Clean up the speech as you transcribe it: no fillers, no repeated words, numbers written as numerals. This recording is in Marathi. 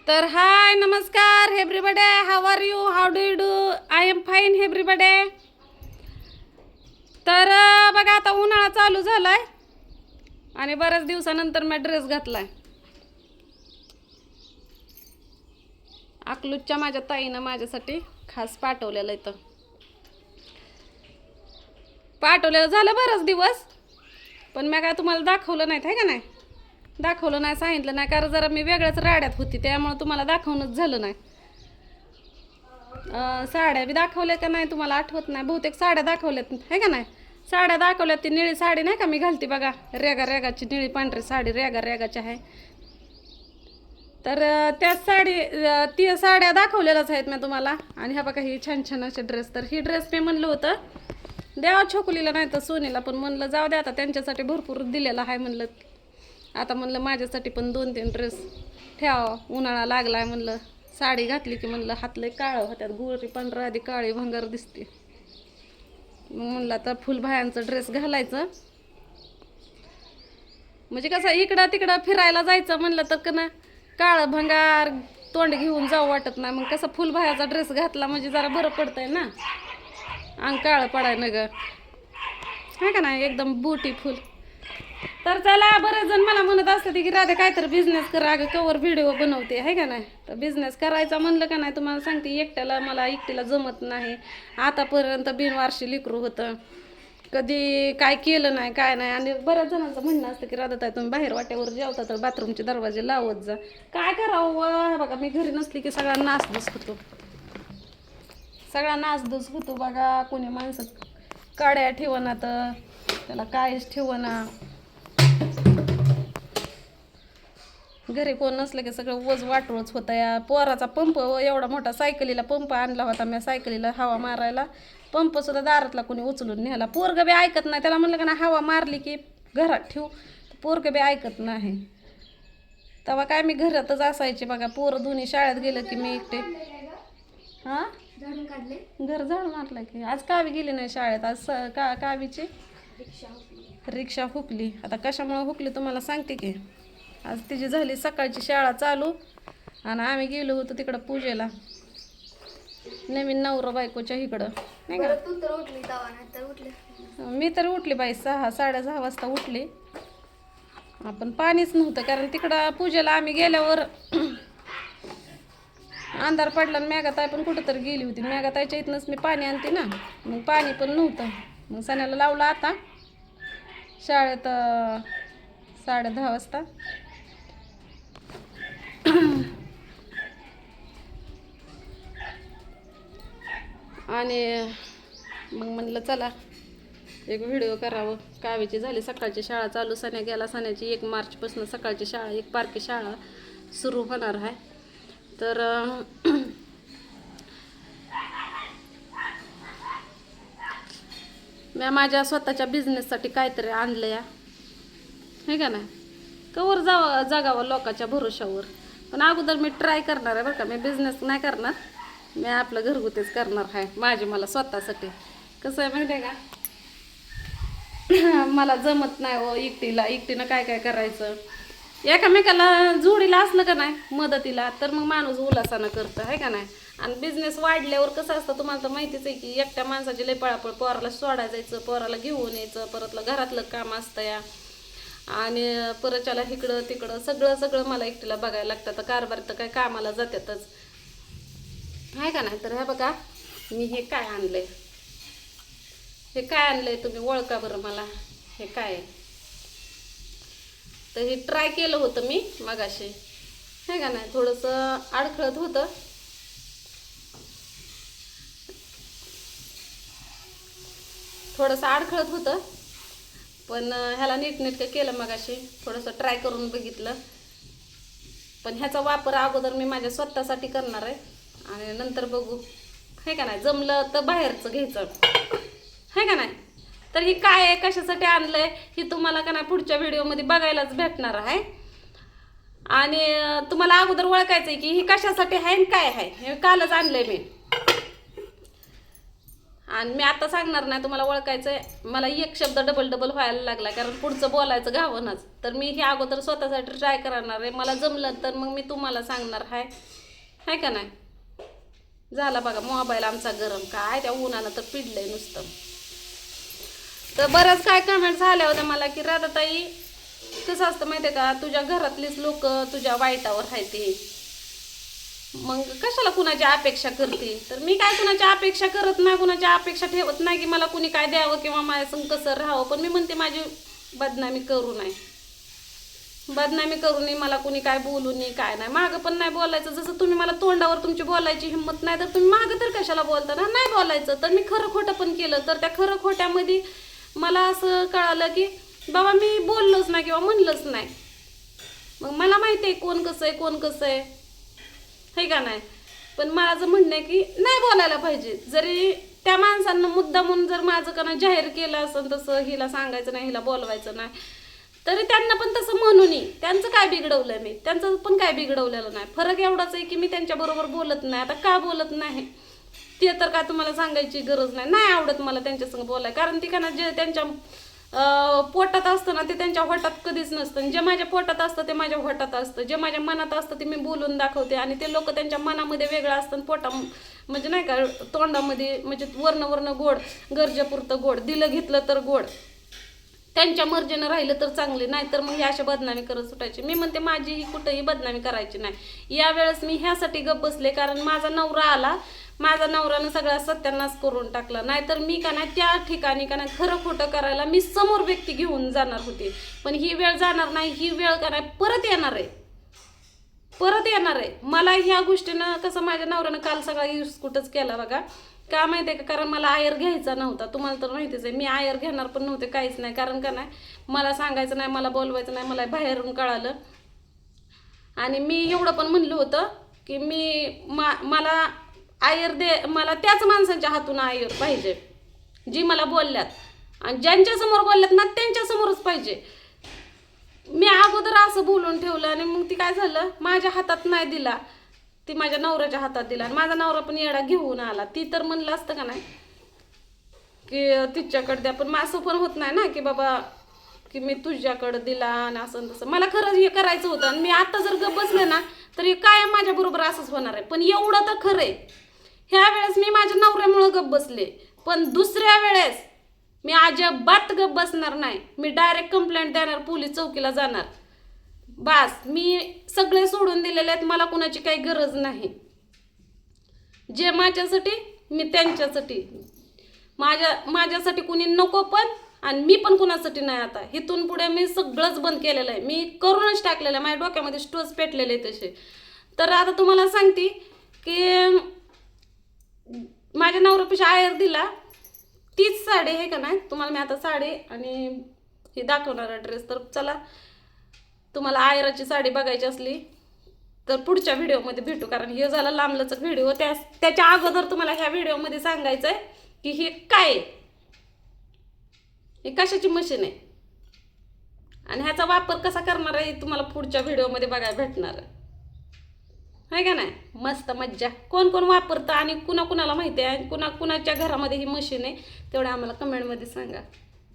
तर हाय नमस्कार everybody, how are you, how do you do? I am fine everybody. तर बघा आता उन्हाळा चालू झालाय आणि बऱ्याच दिवसानंतर मी ड्रेस घातलाय. अकलूजच्या माझ्या ताईनं माझ्यासाठी खास पाठवलेलं इथं. पाठवलेलं झालं बरंच दिवस, पण मी काय तुम्हाला दाखवलं नाही आहे का नाही. दाखवलं नाही, सांगितलं नाही, कारण जरा मी वेगळ्याच राड्यात होती त्यामुळे तुम्हाला दाखवणंच झालं नाही. साड्या बी दाखवल्या का नाही तुम्हाला आठवत नाही, बहुतेक साड्या दाखवल्यात आहे का नाही. साड्या दाखवल्यात, ती निळी साडी नाही का मी घालते बघा, रेगा रेगाची निळी पांढरी साडी रेगा रेगाची आहे. तर त्या साडी ती साड्या दाखवलेल्याच आहेत मी तुम्हाला. आणि ह्या बघा ही छान छान असे ड्रेस. तर ही ड्रेस मी म्हणलं होतं द्यावा छोकुलीला नाही तर सोनीला, पण म्हणलं जाऊ द्या आता त्यांच्यासाठी भरपूर दिलेला आहे. म्हणलं आता म्हणलं माझ्यासाठी पण 2-3 ड्रेस ठेवा, उन्हाळा लागलाय. म्हणलं साडी घातली की म्हणलं हातले काळं होत्यात, गोरी पांढरा आधी काळी भंगार दिसते. मग म्हणलं आता फुलभायांचं ड्रेस घालायचं, म्हणजे कसं इकडं तिकडं फिरायला जायचं म्हणलं तर का ना काळं भंगार तोंड घेऊन जाऊ वाटत नाही. मग कसं फुलभायाचा ड्रेस घातला म्हणजे जरा बरं पडतंय ना, अंग काळं पडाय न ग आहे का नाही, एकदम ब्युटीफुल. तर चला, बरेच जण मला म्हणत असतात की राधे काहीतरी बिझनेस करा, अगं कवर व्हिडिओ बनवते आहे का नाही. तर बिझनेस करायचा म्हणलं का नाही तुम्हाला सांगते, एकट्याला मला एकटीला जमत नाही. आतापर्यंत बिनवारशी लिकरू होतं, कधी काय केलं नाही काय नाही. आणि बऱ्याच जणांचं म्हणणं असतं की राधा ताई तुम्ही बाहेर वाट्यावर जेवता तर बाथरूमचे दरवाजे लावत जा. काय करावं बघा, मी घरी नसली की सगळा नासधूस होतो, सगळा नासधूस होतो बघा. कोणी माणसं काड्या ठेवना तर त्याला कायच ठेवना, घरी कोण नसलं की सगळं वज वाटोळच होतं. या पोराचा पंप एवढा मोठा सायकलीला पंप आणला होता मी, सायकलीला हवा मारायला. पंप सुद्धा दारातला कोणी उचलून न्यायला. पोरगं बी ऐकत नाही, त्याला म्हणलं का ना हवा मारली की घरात ठेवू, पोरगं बी ऐकत नाही. तेव्हा काय मी घरातच असायचे बघा. पोरं दोन्ही शाळेत गेलं की मी एकटे. हां घर झाडून मारलं की. आज कावी गेली नाही शाळेत, आज कावीची रिक्षा हुकली. आता कशामुळे हुकली तुम्हाला सांगते की, आज तिची झाली सकाळची शाळा चालू आणि आम्ही गेलो होतो तिकडं पूजेला, नवीन नवरा बायकोच्या इकडं नाही का. मी तर उठली बाई 6-6:30 वाजता उठली. आपण पाणीच नव्हतं, कारण तिकडं पूजेला आम्ही गेल्यावर अंधार पडला आणि मेघाताई पण कुठं तर गेली होती. मेघाताईच्या इथनंच मी पाणी आणते ना, मग पाणी पण नव्हतं. मग सण्याला लावलं आता शाळेत 10:30 वाजता. आणि मग म्हणलं चला एक व्हिडिओ करावं. कावेची झाली सकाळची शाळा चालू, सण्या गेला. सण्याची 1 मार्चपासून सकाळची शाळा, 1 बारकी शाळा सुरू होणार आहे. तर मी माझ्या स्वतःच्या बिझनेससाठी काहीतरी आणलं या हे का नाही. कवर जागावं लोकांच्या भरोशावर, पण अगोदर मी ट्राय करणार आहे बरं का. मी बिझनेस नाही करणार, मी आपलं घरगुतीच करणार आहे माझी मला स्वतःसाठी. कसं आहे माहिती आहे का, मला जमत नाही हो एकटीनं काय काय करायचं. एकामेकाला जोडीला असलं का नाही मदतीला, तर मग माणूस उल्हासानं करतं आहे का नाही. आणि बिझनेस वाढल्यावर कसं असतं तुम्हाला तर माहितीच आहे की, एकट्या माणसाची लय पळापळ. पोराला सोडायला जायचं, पोराला घेऊन यायचं, परतलं घरातलं काम असतं या, आणि परच्याला इकडं तिकडं सगळं मला एकटीला बघायला लागतं. तर कारभार तर काय कामाला जातातच आहे का नाही. तर हे बघा मी हे काय आणलंय, हे काय आणलंय तुम्ही ओळखा बरं मला, हे काय आहे. तर हे ट्राय केलं होतं मी मगाशी हे का नाही, थोडंसं अडखळत होतं. पण ह्याला नीटनेटकं केलं मगाशी, थोडंसं ट्राय करून बघितलं. पण ह्याचा वापर अगोदर मी माझ्या स्वतःसाठी करणार आहे आणि नंतर बघू हे का नाही. जमलं तर बाहेरचं घ्यायचं है का नाही. तर ही काय आहे, कशासाठी आणलंय, ही तुम्हाला का नाही पुढच्या व्हिडिओमध्ये बघायलाच भेटणार आहे. आणि तुम्हाला अगोदर ओळखायचं आहे की ही कशासाठी आहे आणि काय आहे. हे कालच आणलंय मी. आणि मी आता सांगणार नाही, तुम्हाला ओळखायचंय. मला एक शब्द डबल डबल व्हायला लागला, कारण पुढचं बोलायचं गावनच. तर मी हे अगोदर स्वतःसाठी ट्राय करणार आहे. मला जमलं तर मग मी तुम्हाला सांगणार हाय का नाही. झाला बघा मोबाईल आमचा गरम, काय त्या उन्हानं तर पिडलंय नुसतं. तर बऱ्याच काय कमेंट झाल्या होत्या मला की राधाताई कसं असतं माहिती आहे का, तुझ्या घरातलीच लोक तुझ्या वाईटावर राहते, मग कशाला कुणाची अपेक्षा करते. तर मी काय कुणाची अपेक्षा करत नाही, कुणाची अपेक्षा ठेवत नाही की मला कुणी काय द्यावं किंवा माझ्या संग कसं राहावं. पण मी म्हणते माझी बदनामी करू नये, बदनामी करू नये, मला कुणी काय बोलू नये, काय नाही. मागं पण नाही बोलायचं. जसं तुम्ही मला तोंडावर तुमची बोलायची हिंमत नाही, तर तुम्ही मागं तर कशाला बोलता ना. नाही बोलायचं. तर मी खरं खोटं पण केलं, तर त्या खरं खोट्यामध्ये मला असं कळालं की बाबा मी बोललोच नाही किंवा म्हणलंच नाही. मग मला माहिती आहे कोण कसं आहे, कोण कसं आहे, हे का नाही. पण माझं म्हणणं आहे की नाही बोलायला पाहिजे. जरी त्या माणसांना मुद्दा म्हणून जर माझं का जाहीर केलं असं तसं, हिला सांगायचं नाही, हिला बोलवायचं नाही, तरी त्यांना पण तसं म्हणून त्यांचं काय बिघडवलं मी, त्यांचं पण काय बिघडवलेलं नाही. फरक एवढाच आहे की मी त्यांच्याबरोबर बोलत नाही. आता का बोलत नाही ते तर काय तुम्हाला सांगायची गरज नाही. नाही आवडत मला त्यांच्यासंग बोलाय, कारण ती का ना जे त्यांच्या पोटात असतं ना ते त्यांच्या होटात कधीच नसतं. जे माझ्या पोटात असतं ते माझ्या होटात असतं. जे माझ्या मनात असतं ते मी बोलून दाखवते. आणि ते लोक त्यांच्या मनामध्ये वेगळं असतं, पोटा म्हणजे नाही का तोंडामध्ये म्हणजे वर्ण गोड, गरजेपुरतं गोड, दिलं घेतलं तर गोड. त्यांच्या मर्जीनं राहिलं तर चांगले, नाही तर मग ही अशा बदनामी करत सुटायची. मी म्हणते माझी ही कुठंही बदनामी करायची नाही. यावेळेस मी ह्यासाठी गप्प बसले कारण माझा नवरा आला, माझा नवऱ्यानं सगळा सत्यानाश करून टाकला. नाहीतर मी का नाही त्या ठिकाणी का नाही खरं खोटं करायला मी समोर व्यक्ती घेऊन जाणार होते. पण ही वेळ जाणार नाही, ही वेळ का नाही परत येणार आहे, परत येणार आहे. मला ह्या गोष्टीनं कसं माझ्या नवऱ्यानं काल सगळा युसकुटच केला बघा. का माहिती आहे का, कारण मला आयर घ्यायचा नव्हता. तुम्हाला तर माहितीच आहे मी आयर घेणार पण नव्हते, काहीच नाही. कारण का नाही मला सांगायचं नाही, मला बोलवायचं नाही, मला बाहेरून कळालं. आणि मी एवढं पण म्हणलं होतं की मला आयर दे, मला त्याच माणसांच्या हातून आयर पाहिजे जी मला बोलल्यात, आणि ज्यांच्यासमोर बोलल्यात ना त्यांच्यासमोरच पाहिजे. मी अगोदर असं बोलून ठेवलं आणि मग ती काय झालं, माझ्या हातात नाही दिला, ती माझ्या नवऱ्याच्या हातात दिला. आणि माझा नवरा पण येडा घेऊन आला. ती तर म्हणलं असतं का नाही की तिच्याकडे द्या, पण असं पण होत नाही ना की बाबा की मी तुझ्याकडे दिला आणि असं तसं. मला खरंच हे करायचं होतं. आणि मी आता जर गप्प बसले ना तर हे कायम माझ्या बरोबर असंच होणार आहे. पण एवढं तर खरं आहे, ह्या वेळेस मी माझ्या नवऱ्यामुळं गप्प बसले, पण दुसऱ्या वेळेस मी अजिबात गप्प बसणार नाही. मी डायरेक्ट कंप्लेंट देणार, पोलीस चौकीला जाणार. बास, मी सगळे सोडून दिलेले आहेत, मला कुणाची काही गरज नाही. जे माझ्यासाठी मी त्यांच्यासाठी, माझ्यासाठी कुणी नको पण, आणि मी पण कुणासाठी नाही. आता इथून पुढे मी सगळंच बंद केलेलं आहे, मी करूनच टाकलेलं आहे. माझ्या डोक्यामध्ये स्टोच पेटलेले आहे तसे. तर आता तुम्हाला सांगते की माझ्या नवऱ्यापेक्षा आयर दिला, तीच साडी आहे का नाही. तुम्हाला मी आता साडी आणि हे दाखवणार ड्रेस. तर चला, तुम्हाला आयराची साडी बघायची असली तर पुढच्या व्हिडिओमध्ये भेटू, कारण हे झालं लांबलचक व्हिडिओ. त्याच्या अगोदर तुम्हाला ह्या व्हिडिओमध्ये सांगायचं आहे की हे काय आहे, हे कशाची मशीन आहे आणि ह्याचा वापर कसा करणार आहे तुम्हाला पुढच्या व्हिडिओमध्ये बघायला भेटणार आहे का नाही. मस्त मज्जा. कोण कोण वापरतं आणि कुणाला माहिती आहे, कुणाच्या घरामध्ये ही मशीन आहे तेवढं आम्हाला कमेंटमध्ये सांगा.